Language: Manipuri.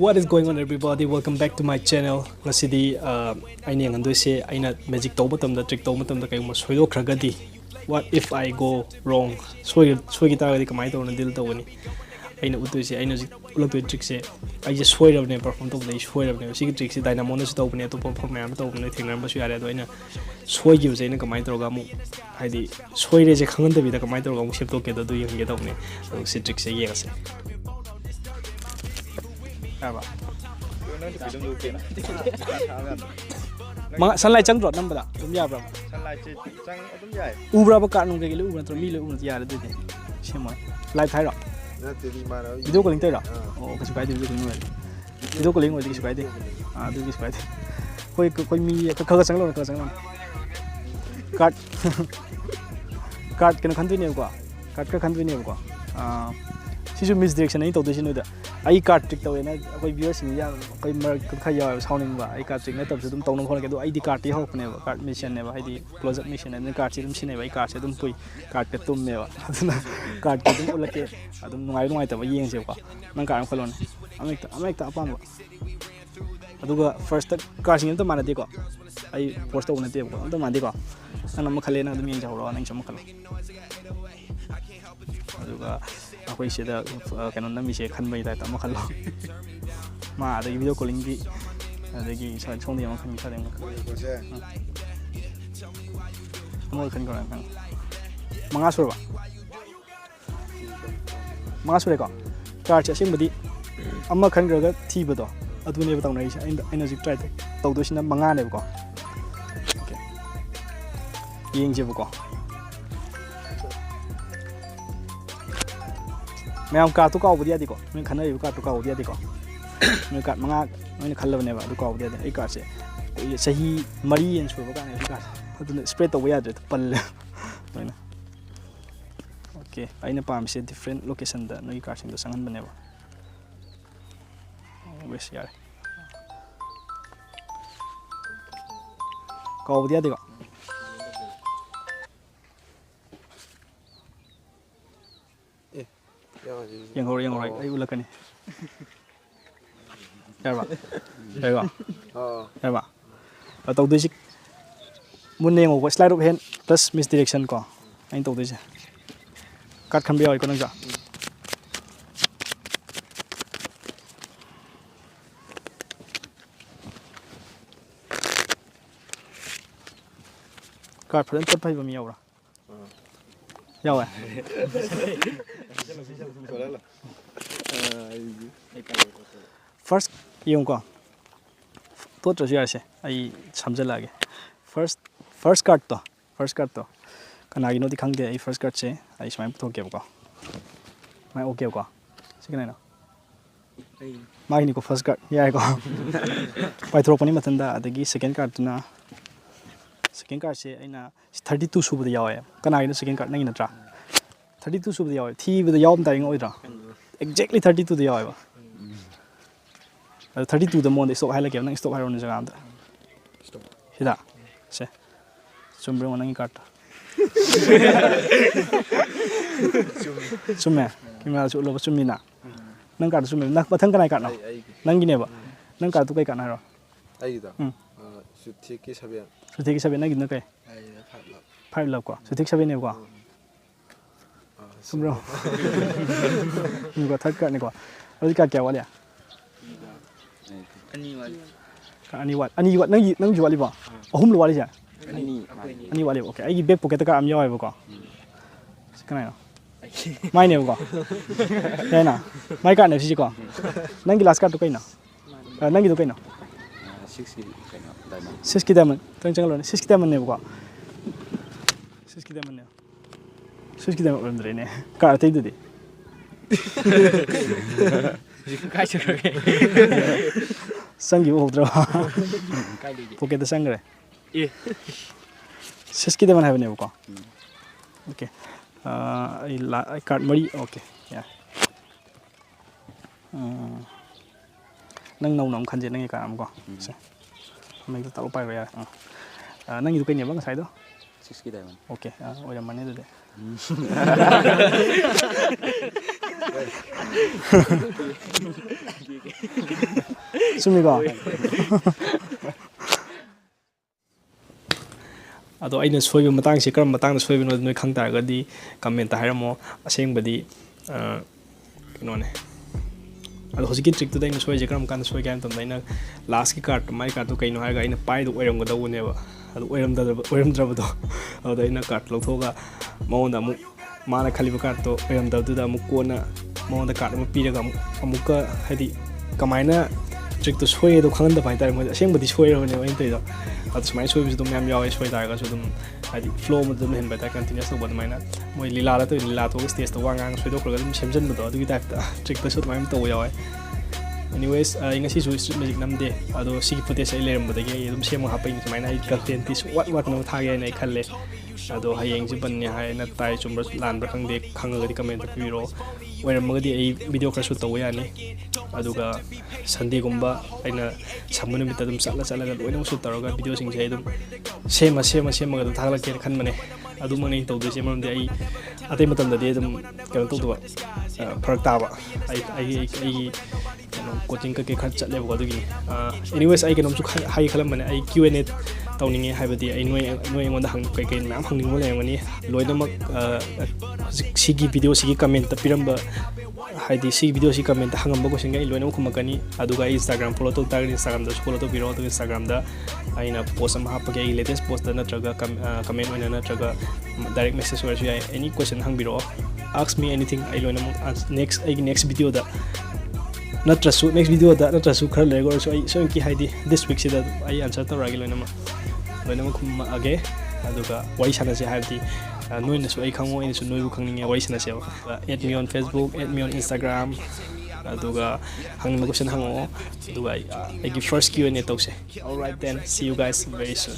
What is going on, everybody? Welcome back to my channel. Ngasidi aina ngandoi se aina magic tawba tamda trick tawba tamda kai mo soido khragadi. What if I go wrong? Soi gi taradi kamai tawna deal tawani. Aina utoi se aina ulak trick se ai je soi rabne perform tawda soi rabne si trick se dynamo na tawbne to perform am tawbne thingna ba su yare do aina soi gi se aina kamai tawga mu haidi soi re je khangan da bi da kamai tawga mu sep to ke da do yeng ge tawne si trick se ye ga se sunlight chang drop number da dum ya bra sunlight chang adum yai ubra ba ka nung ke le ubra to mi le ubra ya de de shema live thai ro na te di ma ro video calling tai ro o ka su kai de video calling oi de su kai de de su kai de koi mi ka chang lo card kan khan ne ko card ka khan ne ko sisu misdirection ai to de sinu da ai card trick to na koi viewers sing ya koi mar kha ya sounding ba ai card trick na tab su dum tong khol ke do id card ti hok ne ba card mission ne ba ai di close up mission ne card si dum sine ba ai card se dum pui card ke tum me ba aduna card ke dum ulake adum nungai ta ba yeng se ko nang card kholon amek ta apam ba aduga first card sing to mana de ko ai post to na de ko to mana de ko nang nam khale na dum yeng jaw ro nang cham khale aduga akoi se da kanon na mi se khan bai da ta ma khalo ma da video calling gi da gi sa chong de ma khan sa de ma ko se mo khan ko na manga sur ba manga sur ko car cha sing badi amma khan ga thi ba do adu ne ba taw nai sa aina ji try taw do sin na manga ne ko okay yeng je ba ko मैं का तो काउ दिया दिको मैं खना यु का तो काउ दिया दिको मैं का मंगा मैं खल्लब ने बा तो काउ दिया दे ए का से ये सही मरी इन सुबह का ने का तो स्प्रेड तो या दे पल मैंने ओके आइना पाम से डिफरेंट लोकेशन दा नई का सिंग तो संगन बने बा वेस यार काउ दिया दिको yang hore ai ulakani yarba yarba tau doi sik mun ne ngo slide of hand plus misdirection ko ai tau doi se kat kham bi oi ko nang ja kat phalan tat phai ba mi yaura yawa first yung ko to to ya se ai samja lage first card to kana gi no di khang de ai first card se ai smai to ke ko mai okay ko sikna na mai ni ko first card ya ko pai thro pani matanda adagi second card na second card se aina 32 subu da yawa kana gi no second card nai na tra 32 subu da yawa thi bu da yawm ta ing oi ra exactly 32 da yawa 32 da mon de stop hai la ke nang stop hai ron jaga am da stop hida se chumbre mon nang card chumme kimala chu lo chummi na nang card chumme nak pathang kanai card na nang gi ne ba nang card tu kai card na ro ai da suthi ki sabe na gi na kai 5 love ko suthi sabe ne ko chumro ni ko third card ne ko oi card kya wa le ani wat nang ju wali ba ahum lo wali ja ani wali okay ai back pocket ka am yaw ba ko sikana na mai ne ko kai na mai ka ne si ko nang gi last card to kai na nang gi to kai na 6 ki diamond tang chang lo ne 6 ki diamond ne ba ko 6 ki diamond ne 6 ki diamond andre ne ka tai du de kai chu ke sangi odra poke da sangre e siski de man have ne ko okay I card mari okay yeah nang nau nam khanje nang ka am ko se mai ta pai ba ya nang yu kai ne ba ngai do siski de man okay oi man ne de ꯆꯨꯝꯃꯤꯀꯣ ꯑꯗꯣ ꯑꯩꯅ ꯁꯣꯏꯕ ꯃꯇꯥꯡꯁꯤ ꯀꯔꯝꯕ ꯃꯇꯥꯡꯗ ꯁꯣꯏꯕꯅꯣ ꯅꯣꯏ ꯈꯪ ꯇꯥꯔꯒꯗꯤ ꯀꯃꯦꯟꯇ ꯍꯥꯏꯔꯝꯃꯣ ꯑꯁꯦꯡꯕꯗꯤ ꯀꯩꯅꯣꯅꯦ ꯑꯗꯣ ꯍꯧꯖꯤꯛꯀꯤ ꯇ꯭ꯔꯤꯛꯇꯨꯗ ꯑꯩꯅ ꯁꯣꯏꯁꯦ ꯀꯔꯝ ꯀꯥꯟꯗ ꯁꯣꯏꯒꯦ ꯍꯥꯏ ꯃꯇꯝꯗ ꯑꯩꯅ ꯂꯥꯁꯀꯤ ꯀꯥꯔꯠꯇꯣ ꯃꯥꯏ ꯀꯥꯔꯠꯇꯣ ꯀꯩꯅꯣ ꯍꯥꯏꯔꯒ ꯑꯩꯅ ꯄꯥꯏꯗꯣ ꯑꯣꯏꯔꯝꯒꯗꯧꯕꯅꯦꯕ ꯑꯗꯨ ꯑꯣꯏꯔꯝꯗ꯭ꯔꯕꯗꯣ ꯑꯗꯨꯗ ꯑꯩꯅ ꯀꯥꯔꯠ ꯂꯧꯊꯣꯛꯑꯒ ꯃꯉꯣꯟꯗ ꯑꯃꯨꯛ ꯃꯥꯅ ꯈꯜꯂꯤꯕ ꯀꯥꯔꯠꯇꯣ ꯑꯣꯏꯔꯝꯗꯕꯗꯨꯗ ꯑꯃꯨꯛ ꯀꯣꯟꯅ ꯃꯉꯣꯟꯗ ꯀꯥꯔꯠ ꯑꯃ ꯄꯤꯔꯒ ꯑꯃꯨꯛꯀ ꯍꯥꯏꯗꯤ ꯀꯃꯥꯏꯅ ꯇ꯭ꯔꯤꯛꯇꯣ ꯁꯣꯏꯌꯦꯗꯣ ꯈꯪꯍꯟꯗꯕ ꯍꯥꯏꯇꯥꯔꯦ ꯃꯣꯏꯗ ꯑꯁꯦꯡꯕꯗꯤ ꯁꯣꯏꯔꯕꯅꯦꯕ ꯑꯩꯅ ꯇꯧꯔꯤꯗꯣ ꯑꯗꯣ ꯁꯨꯃꯥꯏꯅ ꯁꯣꯏꯕꯁꯨ ꯑꯗꯨꯝ ꯃꯌꯥꯝ ꯌꯥꯎꯋꯦ ꯁꯣꯏ ꯇꯥꯔꯒꯁꯨ ꯑꯗꯨꯝ ꯍꯥꯏꯗꯤ ꯐ꯭ꯂꯣ ꯑꯃꯗ ꯑꯗꯨꯝ ꯍꯦꯟꯕ ꯍꯥꯏꯇꯥꯔꯦ ꯀꯟꯇꯤꯅ꯭ꯌꯨꯁ ꯇꯧꯕ ꯑꯗꯨꯃꯥꯏꯅ ꯃꯣꯏ ꯂꯤꯂꯥꯗ ꯇꯧꯏ ꯂꯤꯂꯥ ꯊꯣꯛꯑꯒ ꯁ꯭ꯇꯦꯖꯇ ꯋꯥ ꯉꯥꯡ ꯁꯣꯏꯗꯣꯛꯈ꯭ꯔꯒ ꯑꯗꯨꯝ ꯁꯦꯝꯖꯤꯟꯕꯗꯣ ꯑꯗꯨꯒꯤ ꯇꯥꯏꯞꯇ ꯇ꯭ꯔꯤꯛꯇꯁꯨ ꯑꯗꯨꯃꯥꯏꯅ ꯇꯧꯕ ꯌꯥꯎꯋꯦ ꯑꯦꯅꯤꯋꯦꯁ ꯑꯩ ꯉꯁꯤꯁꯨ ꯁ꯭ꯇ꯭ꯔꯤꯠ ꯃꯦꯖꯤꯛ ꯅꯝꯗꯦ ꯑꯗꯣ ꯁꯤꯒꯤ ꯐꯨꯇꯦꯖ ꯑꯩ ꯂꯩꯔꯝꯕꯗꯒꯤ ꯑꯩ ꯑꯗꯨꯝ ꯁꯦꯝꯃꯒ ꯍꯥꯞꯄꯛꯏ ꯁꯨꯃꯥꯏꯅ ꯑꯩ ꯀꯟꯇꯦꯟꯇꯤ ꯋꯥꯠꯅꯕ ꯊꯥꯒꯦ ꯍꯥꯏꯅ ꯑꯩ ꯈꯜꯂꯦ ꯑꯗꯣ ꯍꯌꯦꯡꯁꯤ ꯕꯟꯅꯦ ꯍꯥꯏꯅ ꯇꯥꯏ ꯆꯨꯝꯕ꯭ꯔꯥ ꯂꯥꯟꯕ꯭ꯔꯥ ꯈꯪꯗꯦ ꯈꯪꯉꯒꯗꯤ ꯀꯃꯦꯟꯇ ꯄꯤꯕꯤꯔꯛꯑꯣ ꯑꯣꯏꯔꯝꯃꯒꯗꯤ ꯑꯩ ꯚꯤꯗꯤꯑꯣ ꯈꯔ ꯁꯨꯠ ꯇꯧꯕ ꯌꯥꯅꯤ ꯑꯗꯨꯒ ꯁꯟꯗꯦꯒꯨꯝꯕ ꯑꯩꯅ ꯁꯝꯕ ꯅꯨꯃꯤꯠꯇ ꯑꯗꯨꯝ ꯆꯠꯂꯒ ꯂꯣꯏꯅꯃꯛ ꯁꯨꯠ ꯇꯧꯔꯒ ꯚꯤꯗꯤꯑꯣꯁꯤꯡꯁꯦ ꯑꯩ ꯑꯗꯨꯝ ꯁꯦꯝꯃꯒ ꯑꯗꯨꯝ ꯊꯥꯒꯠꯂꯛꯀꯦꯅ ꯈꯟꯕꯅꯦ ꯑꯗꯨꯃꯛꯅ ꯑꯩꯅ ꯇꯧꯗꯣꯏꯁꯦ ꯃꯔꯝꯗꯤ ꯑꯩ ꯑꯇꯩ ꯃꯇꯝꯗꯗꯤ ꯑꯗꯨꯝ ꯀꯩꯅꯣ ꯇꯧꯗꯕ ꯐꯔꯛ ꯇꯥꯕ ꯑꯩꯒꯤ ꯀꯩꯅꯣ ꯀꯣꯆꯤꯡ ꯀꯩꯀꯩ ꯈꯔ ꯆꯠꯂꯦꯕꯀꯣ ꯑꯗꯨꯒꯤꯅꯤ ꯑꯦꯅꯤꯋꯦꯁ ꯑꯩ ꯀꯩꯅꯣꯝꯁꯨ ꯍꯥꯏꯒꯦ ꯈꯜꯂꯝꯕꯅꯦ ꯑꯩ Q&A ꯇꯧꯅꯤꯡꯉꯦ ꯍꯥꯏꯕꯗꯤ ꯑꯩ ꯅꯣꯏ ꯑꯩꯉꯣꯟꯗ ꯀꯩꯀꯩ ꯃꯌꯥꯝ ꯍꯪꯅꯤꯡꯕ ꯂꯩꯔꯝꯒꯅꯤ ꯂꯣꯏꯅꯃꯛ ꯍꯧꯖꯤꯛ ꯁꯤꯒꯤ ꯚꯤꯗꯤꯑꯣꯁꯤꯒꯤ ꯀꯃꯦꯟꯇ ꯄꯤꯔꯝꯕ ꯍꯥꯏꯗꯤ ꯁꯤꯒꯤ ꯚꯤꯗꯤꯑꯣꯁꯤ ꯀꯃꯦꯟꯇ ꯍꯪꯉꯝꯕ ꯀꯣꯏꯁꯟꯒ ꯑꯩ ꯂꯣꯏꯅꯃꯛ ꯈꯨꯝꯃꯛꯀꯅꯤ ꯑꯗꯨꯒ ꯑꯩ ꯏꯟꯁꯇꯥꯒ꯭ꯔꯥꯝ ꯐꯣꯂꯣ ꯇꯧ ꯇꯥꯔꯒꯗꯤ ꯏꯟꯁꯇꯥꯒ꯭ꯔꯥꯝꯗꯁꯨ ꯐꯣꯂꯣ ꯇꯧꯕꯤꯔꯛꯑꯣ ꯑꯗꯨꯒ ꯏꯟꯁꯇꯥꯒ꯭ꯔꯥꯝꯗ ꯑꯩꯅ ꯄꯣꯁ ꯑꯃ ꯍꯥꯞꯄꯒꯦ ꯑꯩꯒꯤ ꯂꯦꯇꯦꯁ ꯄꯣꯁꯇ ꯅꯠꯇ꯭ꯔꯒ ꯀꯃꯦꯟ ꯑꯣꯏꯅ ꯅꯠꯇ꯭ꯔꯒ ꯗꯥꯏꯔꯦꯛ ꯃꯦꯁꯦꯖ ꯑꯣꯏꯔꯁꯨ ꯌꯥꯏ ꯑꯦꯅꯤ ꯀꯣꯏꯁꯟ ꯍꯪꯕꯤꯔꯛꯑꯣ ꯑꯥꯛꯁ ꯃꯤ ꯑꯦꯅꯤꯊꯤꯡ ꯑꯩ ꯂꯣꯏꯅꯃꯛ ꯑꯩꯒꯤ ꯅꯦꯛꯁ ꯚꯤꯗꯤꯑꯣꯗ ꯅꯠꯇ꯭ꯔꯁꯨ ꯈꯔ ꯂꯩꯔꯒ ꯑꯣꯏꯔꯁꯨ ꯑꯩ ꯁꯣꯏꯗꯅꯀꯤ ꯍꯥꯏꯗꯤ ꯗꯤꯁ ꯋꯤꯛꯁꯤꯗ ꯑꯩ ꯑꯟꯁꯔ ꯇꯧꯔꯛꯑꯒꯦ ꯂꯣꯏꯅꯃꯛ ꯈꯨꯝꯃꯛꯑꯒꯦ ꯑꯗꯨꯒ ꯋꯥꯔꯤ ꯁꯥꯟꯅꯁꯦ ꯍꯥꯏꯕꯗꯤ ꯅꯣꯏꯅꯁꯨ ꯑꯩ ꯈꯪꯉꯣ ꯑꯩꯅꯁꯨ ꯅꯣꯏꯕꯨ ꯈꯪꯅꯤꯡꯉꯦ ꯋꯥꯔꯤ ꯁꯥꯟꯅꯁꯦꯕ ꯑꯦꯠ ꯃꯤ ꯑꯣꯟ ꯐꯦꯁꯕꯨꯛ ꯑꯦꯠ ꯃꯤ ꯑꯣꯟ ꯏꯟꯁꯇꯥꯒ꯭ꯔꯥꯝ ꯑꯗꯨꯒ ꯍꯪꯅꯤꯡꯕ ꯀꯣꯏꯁꯟ ꯍꯪꯉꯛꯑꯣ ꯑꯗꯨꯒ ꯑꯩꯒꯤ ꯐꯥꯔꯁ Q&A ꯇꯧꯁꯦ alright then see you guys very soon